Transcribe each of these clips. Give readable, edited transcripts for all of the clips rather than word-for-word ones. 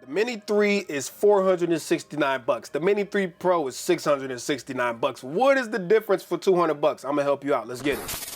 The Mini 3 is 469 bucks. The Mini 3 Pro is 669 bucks. What is the difference for 200 bucks? I'm gonna help you out. Let's get it.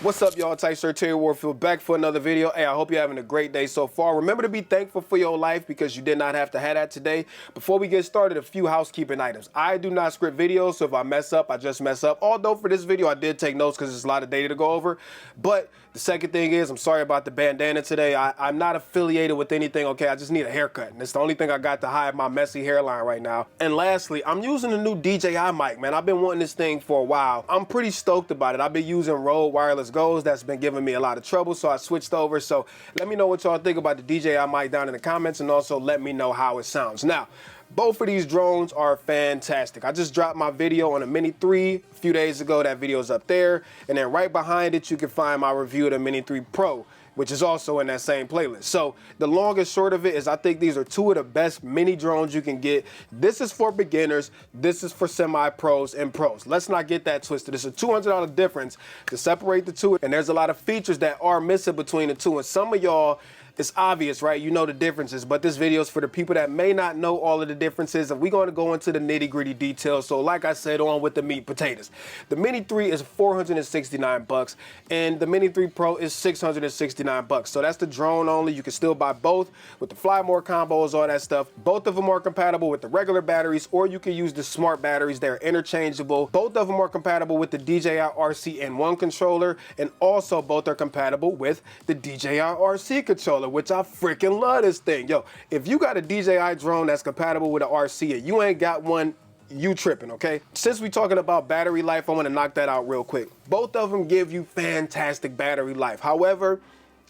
What's up, y'all? Tight Shirt Terry Warfield back for another video. Hey, I hope you're having a great day so far. Remember to be thankful for your life because you did not have to have that today. Before we get started, a few housekeeping items. I do not script videos, so if I mess up, I just mess up. Although for this video, I did take notes because there's a lot of data to go over. But the second thing is, I'm sorry about the bandana today. I'm not affiliated with anything, okay? I just need a haircut, and it's the only thing I got to hide my messy hairline right now. And lastly, I'm using a new DJI mic, man. I've been wanting this thing for a while. I'm pretty stoked about it. I've been using Rode Wireless Go's. That's been giving me a lot of trouble, so I switched over. So let me know what y'all think about the DJI mic down in the comments, and also let me know how it sounds. Now, both of these drones are fantastic. I just dropped my video on a Mini 3 a few days ago. That video's up there. And then right behind it, you can find my review of the Mini 3 Pro, which is also in that same playlist. So the long and short of it is I think these are two of the best mini drones you can get. This is for beginners. This is for semi-pros and pros. Let's not get that twisted. It's a $200 difference to separate the two. And there's a lot of features that are missing between the two. And some of y'all, it's obvious, right? You know the differences, but this video is for the people that may not know all of the differences, and we're going to go into the nitty-gritty details. So like I said, on with the meat potatoes. The Mini 3 is 469 bucks, and the Mini 3 Pro is 669 bucks. So that's the drone only. You can still buy both with the Fly More combos, all that stuff. Both of them are compatible with the regular batteries, or you can use the smart batteries. They're interchangeable. Both of them are compatible with the DJI RC N1 controller, and also both are compatible with the DJI RC controller, which I freaking love this thing. Yo, if you got a DJI drone that's compatible with an RC and you ain't got one, you tripping, okay? Since we talking about battery life, I want to knock that out real quick. Both of them give you fantastic battery life. However,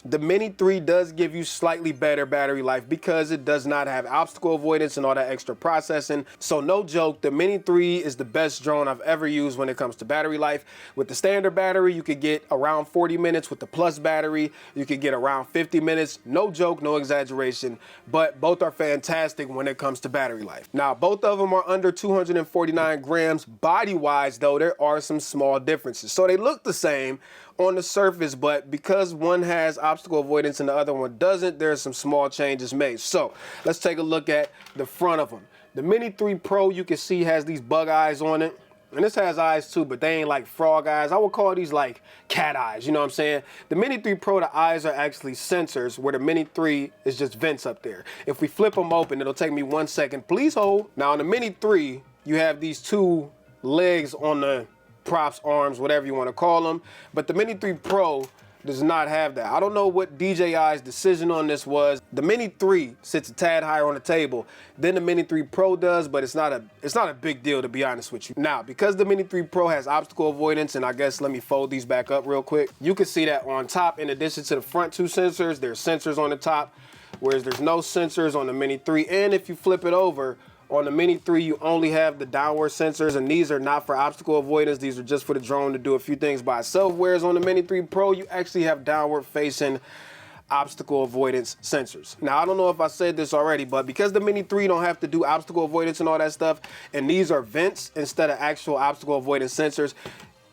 the Mini 3 does give you slightly better battery life because it does not have obstacle avoidance and all that extra processing. So no joke, the Mini 3 is the best drone I've ever used when it comes to battery life. With the standard battery, you could get around 40 minutes. With the plus battery, you could get around 50 minutes. No joke, no exaggeration, but both are fantastic when it comes to battery life. Now, both of them are under 249 grams. Body-wise, though, there are some small differences. So they look the same on the surface, but because one has obstacle avoidance and the other one doesn't, there's some small changes made. So let's take a look at the front of them. The Mini 3 Pro, you can see, has these bug eyes on it. And this has eyes too, but they ain't like frog eyes. I would call these like cat eyes, you know what I'm saying? The Mini 3 Pro, the eyes are actually sensors, where the Mini 3 is just vents up there. If we flip them open, it'll take me 1 second. Please hold. Now on the Mini 3, you have these two legs on the props, arms, whatever you want to call them, but the Mini 3 Pro does not have that. I don't know what DJI's decision on this was. The Mini 3 sits a tad higher on the table than the Mini 3 Pro does, but it's not a big deal, to be honest with you. Now, because the Mini 3 Pro has obstacle avoidance, and I guess let me fold these back up real quick, you can see that on top, in addition to the front two sensors, there's sensors on the top, whereas there's no sensors on the Mini 3. And if you flip it over, on the Mini 3, you only have the downward sensors, and these are not for obstacle avoidance. These are just for the drone to do a few things by itself, whereas on the Mini 3 Pro, you actually have downward-facing obstacle avoidance sensors. Now, I don't know if I said this already, but because the Mini 3 don't have to do obstacle avoidance and all that stuff, and these are vents instead of actual obstacle avoidance sensors,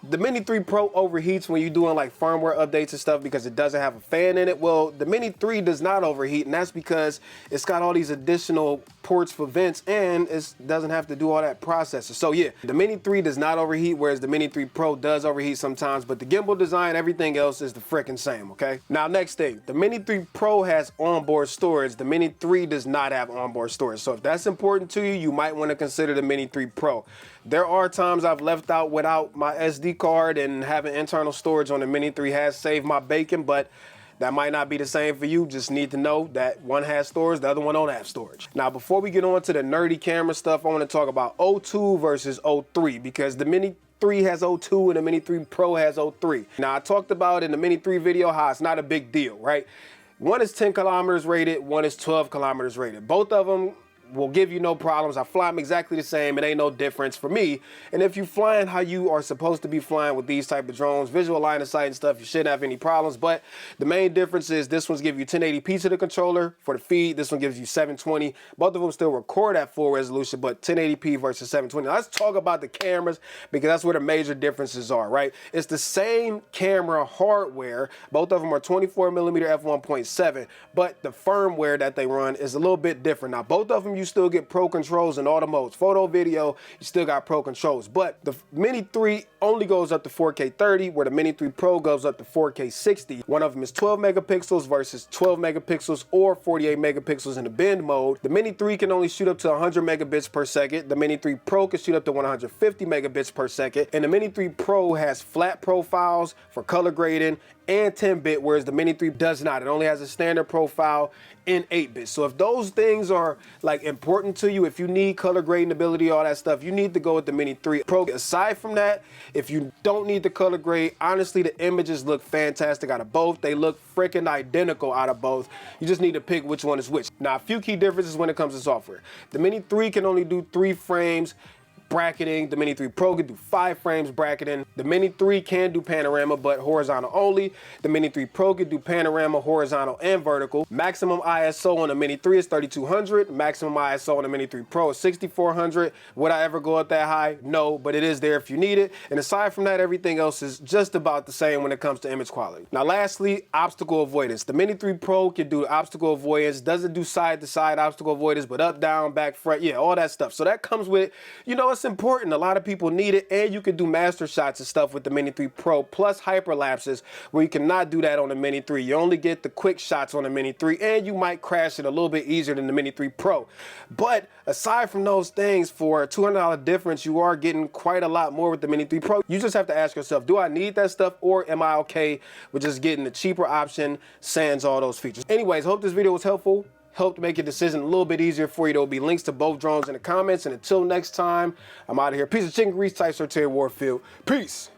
the Mini 3 Pro overheats when you're doing like firmware updates and stuff because it doesn't have a fan in it. Well, the Mini 3 does not overheat, and that's because it's got all these additional ports for vents, and it doesn't have to do all that processing. So yeah, the Mini 3 does not overheat, whereas the Mini 3 Pro does overheat sometimes, but the gimbal design, everything else is the freaking same, okay? Now, next thing, the Mini 3 Pro has onboard storage. The Mini 3 does not have onboard storage. So if that's important to you, you might want to consider the Mini 3 Pro. There are times I've left out without my SD card, and having internal storage on the Mini 3 has saved my bacon, but that might not be the same for you. Just need to know that one has storage, the other one don't have storage. Now, before we get on to the nerdy camera stuff, I want to talk about O2 versus O3, because the Mini 3 has O2 and the Mini 3 Pro has O3. Now, I talked about in the Mini 3 video how it's not a big deal, right? One is 10 kilometers rated, one is 12 kilometers rated. Both of them will give you no problems. I fly them exactly the same. It ain't no difference for me. And if you flying how you are supposed to be flying with these type of drones, visual line of sight and stuff, you shouldn't have any problems. But the main difference is this one's give you 1080p to the controller for the feed. This one gives you 720. Both of them still record at full resolution, but 1080p versus 720. Now, let's talk about the cameras because that's where the major differences are, right? It's the same camera hardware. Both of them are 24mm f1.7, but the firmware that they run is a little bit different. Now, both of them, you still get pro controls in all the modes. Photo, video, you still got pro controls, but the Mini 3 only goes up to 4K 30, where the Mini 3 Pro goes up to 4K 60. One of them is 12 megapixels versus 12 megapixels or 48 megapixels in the bend mode. The Mini 3 can only shoot up to 100 megabits per second. The Mini 3 Pro can shoot up to 150 megabits per second. And the Mini 3 Pro has flat profiles for color grading and 10-bit, whereas the Mini 3 does not. It only has a standard profile in 8-bit. So if those things are like important to you, if you need color grading ability, all that stuff, you need to go with the Mini 3 Pro. Aside from that, if you don't need the color grade, honestly, the images look fantastic out of both. They look freaking identical out of both. You just need to pick which one is which. Now, a few key differences when it comes to software. The Mini 3 can only do 3 frames bracketing. The Mini 3 Pro can do 5 frames bracketing. The Mini 3 can do panorama, but horizontal only. The Mini 3 Pro can do panorama, horizontal, and vertical. Maximum ISO on the Mini 3 is 3200. Maximum ISO on the Mini 3 Pro is 6400. Would I ever go up that high? No, but it is there if you need it. And aside from that, everything else is just about the same when it comes to image quality. Now, lastly, obstacle avoidance. The Mini 3 Pro can do obstacle avoidance. Doesn't do side-to-side obstacle avoidance, but up, down, back, front, yeah, all that stuff. So that comes with, you know, it's important. A lot of people need it, and you can do master shots and stuff with the Mini 3 Pro, plus hyperlapses, where you cannot do that on the Mini 3. You only get the quick shots on the Mini 3, and you might crash it a little bit easier than the Mini 3 Pro. But aside from those things, for a $200 difference, you are getting quite a lot more with the Mini 3 Pro. You just have to ask yourself, do I need that stuff, or am I okay with just getting the cheaper option sans all those features? Anyways, hope this video was helpful. Helped make your decision a little bit easier for you. There will be links to both drones in the comments. And until next time, I'm out of here. Piece of chicken grease, Tyson Terry Warfield. Peace.